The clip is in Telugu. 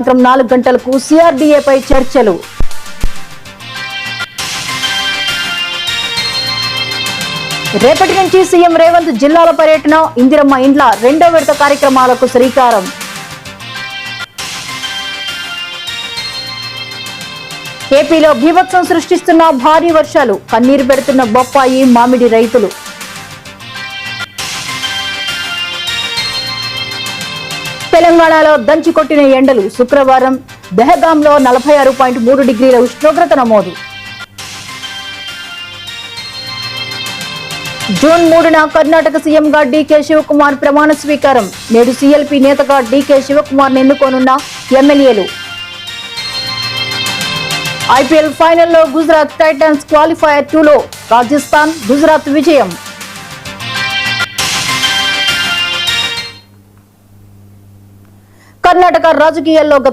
సాయంత్రం 4 గంటలకు సిఆర్డీఏపై చర్చలు. రేపటి నుంచి సీఎం రేవంత్ జిల్లాల పర్యటన, ఇందిరమ్మ ఇండ్ల రెండో విడత కార్యక్రమాలకు శ్రీకారం. ఏపీలో బీభత్సం సృష్టిస్తున్న భారీ వర్షాలు, కన్నీరు పెడుతున్న బొప్పాయి మామిడి రైతులు. తెలంగాణలో దంచి కొట్టిన ఎండలు, శుక్రవారం దెహగాంలో 46.3 డిగ్రీల ఉష్ణోగ్రత నమోదు. జూన్ 3న కర్ణాటక సీఎంగా డీకే శివకుమార్ ప్రమాణ స్వీకారం. నేడు సీఎల్పీ నేతగా డీకే శివకుమార్ ఎన్నుకోనున్న ఎమ్మెల్యేలు. ఐపీఎల్ ఫైనల్లో గుజరాత్ టైటన్స్ క్వాలిఫైయర్ 2లో రాజస్థాన్, గుజరాత్ విజయం. కర్ణాటక రాజకీయాల్లో గత